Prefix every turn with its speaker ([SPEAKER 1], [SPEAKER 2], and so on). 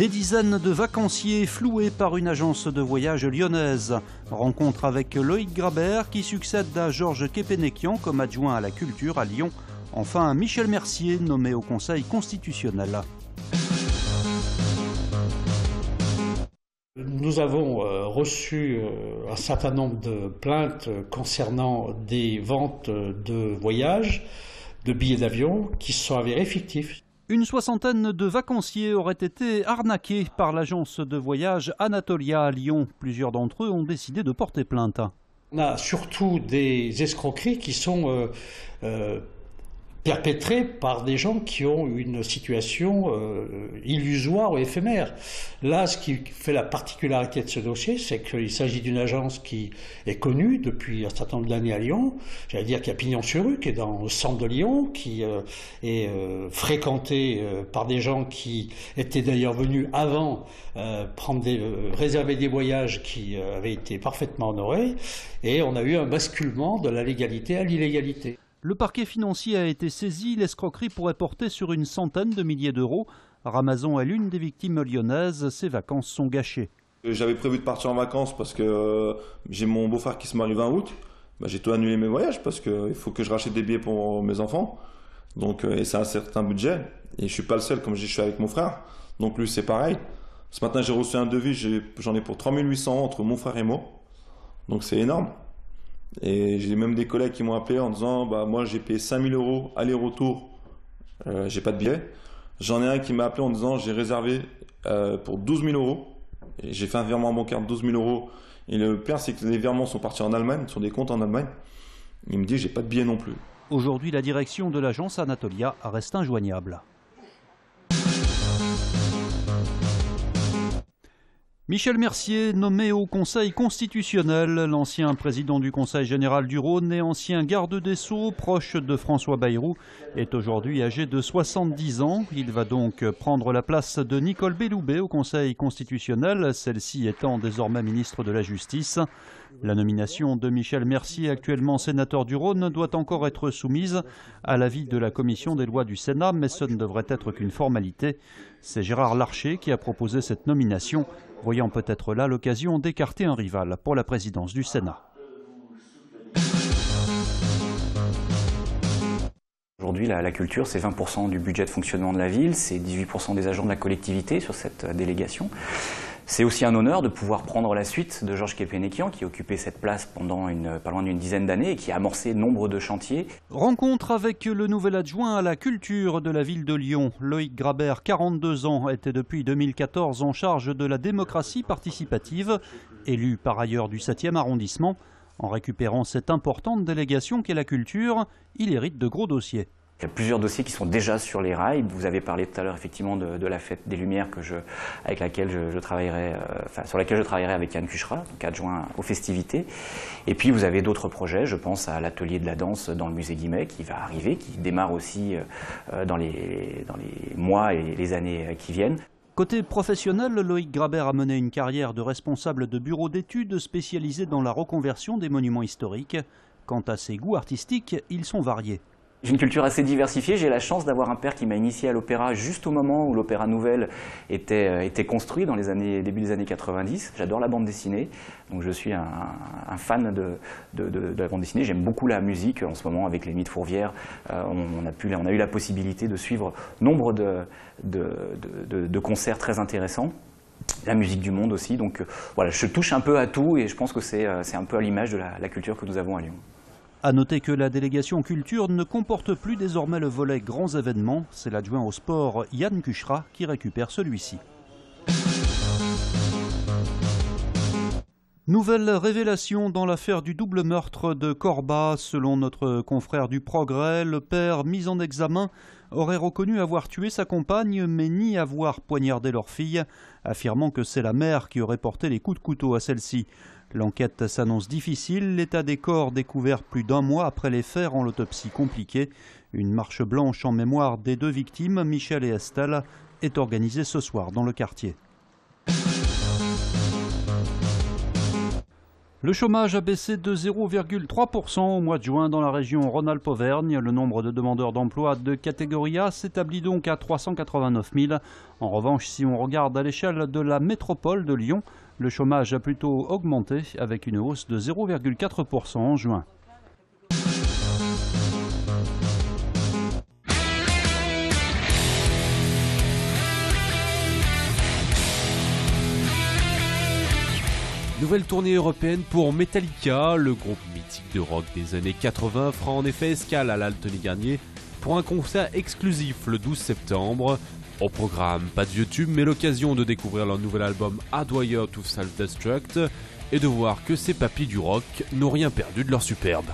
[SPEAKER 1] Des dizaines de vacanciers floués par une agence de voyage lyonnaise. Rencontre avec Loïc Grabert qui succède à Georges Kepenekian comme adjoint à la culture à Lyon. Enfin, Michel Mercier nommé au Conseil constitutionnel.
[SPEAKER 2] Nous avons reçu un certain nombre de plaintes concernant des ventes de voyages, de billets d'avion qui se sont avérés fictifs.
[SPEAKER 1] Une soixantaine de vacanciers auraient été arnaqués par l'agence de voyage Anatolia à Lyon. Plusieurs d'entre eux ont décidé de porter plainte.
[SPEAKER 2] On a surtout des escroqueries qui sont perpétrées par des gens qui ont une situation illusoire ou éphémère. Là, ce qui fait la particularité de ce dossier, c'est qu'il s'agit d'une agence qui est connue depuis un certain nombre d'années à Lyon, j'allais dire qui a pignon sur rue, qui est dans le centre de Lyon, qui est fréquentée par des gens qui étaient d'ailleurs venus avant réserver des voyages qui avaient été parfaitement honorés, et on a eu un basculement de la légalité à l'illégalité.
[SPEAKER 1] Le parquet financier a été saisi, l'escroquerie pourrait porter sur une centaine de milliers d'euros. Ramazon est l'une des victimes lyonnaises, ses vacances sont gâchées.
[SPEAKER 3] J'avais prévu de partir en vacances parce que j'ai mon beau-frère qui se marie le 20 août. J'ai tout annulé mes voyages parce qu'il faut que je rachète des billets pour mes enfants. Donc, et c'est un certain budget. Et je ne suis pas le seul, comme je dis, je suis avec mon frère. Donc lui c'est pareil. Ce matin j'ai reçu un devis, j'en ai pour 3800 entre mon frère et moi. Donc c'est énorme. Et j'ai même des collègues qui m'ont appelé en disant moi j'ai payé 5000 € aller-retour, j'ai pas de billet. J'en ai un qui m'a appelé en disant j'ai réservé pour 12 000 €. Et j'ai fait un virement bancaire de 12 000 €. Et le pire c'est que les virements sont partis en Allemagne, sur des comptes en Allemagne. Il me dit j'ai pas de billet non plus.
[SPEAKER 1] Aujourd'hui, la direction de l'agence Anatolia reste injoignable. Michel Mercier, nommé au Conseil constitutionnel, l'ancien président du Conseil général du Rhône et ancien garde des Sceaux, proche de François Bayrou, est aujourd'hui âgé de 70 ans. Il va donc prendre la place de Nicole Belloubet au Conseil constitutionnel, celle-ci étant désormais ministre de la Justice. La nomination de Michel Mercier, actuellement sénateur du Rhône, doit encore être soumise à l'avis de la commission des lois du Sénat, mais ce ne devrait être qu'une formalité. C'est Gérard Larcher qui a proposé cette nomination, voyant peut-être là l'occasion d'écarter un rival pour la présidence du Sénat.
[SPEAKER 4] Aujourd'hui, la culture, c'est 20% du budget de fonctionnement de la ville, c'est 18% des agents de la collectivité sur cette délégation. C'est aussi un honneur de pouvoir prendre la suite de Georges Kepenekian, qui occupait cette place pendant pas loin d'une dizaine d'années et qui a amorcé nombre de chantiers.
[SPEAKER 1] Rencontre avec le nouvel adjoint à la culture de la ville de Lyon. Loïc Grabert, 42 ans, était depuis 2014 en charge de la démocratie participative, élu par ailleurs du 7e arrondissement. En récupérant cette importante délégation qu'est la culture, il hérite de gros dossiers.
[SPEAKER 4] Il y a plusieurs dossiers qui sont déjà sur les rails. Vous avez parlé tout à l'heure effectivement de la fête des Lumières avec laquelle sur laquelle je travaillerai avec Yann Cuchera, donc adjoint aux festivités. Et puis vous avez d'autres projets. Je pense à l'atelier de la danse dans le musée Guimet qui va arriver, qui démarre aussi dans les mois et les années qui viennent.
[SPEAKER 1] Côté professionnel, Loïc Grabert a mené une carrière de responsable de bureau d'études spécialisé dans la reconversion des monuments historiques. Quant à ses goûts artistiques, ils sont variés.
[SPEAKER 4] J'ai une culture assez diversifiée. J'ai la chance d'avoir un père qui m'a initié à l'opéra juste au moment où l'Opéra Nouvelle était construit, dans début des années 90. J'adore la bande dessinée, donc je suis un fan de la bande dessinée. J'aime beaucoup la musique. En ce moment, avec les Nuits de Fourvière, on a eu la possibilité de suivre nombre de concerts très intéressants. La musique du monde aussi. Donc voilà, je touche un peu à tout et je pense que c'est un peu à l'image de la culture que nous avons à Lyon.
[SPEAKER 1] A noter que la délégation culture ne comporte plus désormais le volet grands événements. C'est l'adjoint au sport Yann Cuchera qui récupère celui-ci. Nouvelle révélation dans l'affaire du double meurtre de Corba. Selon notre confrère du Progrès, le père mis en examen aurait reconnu avoir tué sa compagne mais ni avoir poignardé leur fille, affirmant que c'est la mère qui aurait porté les coups de couteau à celle-ci. L'enquête s'annonce difficile, l'état des corps découvert plus d'un mois après les faits rend l'autopsie compliquée. Une marche blanche en mémoire des deux victimes, Michel et Estelle, est organisée ce soir dans le quartier. Le chômage a baissé de 0,3% au mois de juin dans la région Rhône-Alpes-Auvergne. Le nombre de demandeurs d'emploi de catégorie A s'établit donc à 389 000. En revanche, si on regarde à l'échelle de la métropole de Lyon, le chômage a plutôt augmenté avec une hausse de 0,4% en juin.
[SPEAKER 5] Nouvelle tournée européenne pour Metallica. Le groupe mythique de rock des années 80 fera en effet escale à l'Altony-Garnier pour un concert exclusif le 12 septembre. Au programme, pas de vieux tubes, mais l'occasion de découvrir leur nouvel album Hardwired to Self-Destruct et de voir que ces papis du rock n'ont rien perdu de leur superbe.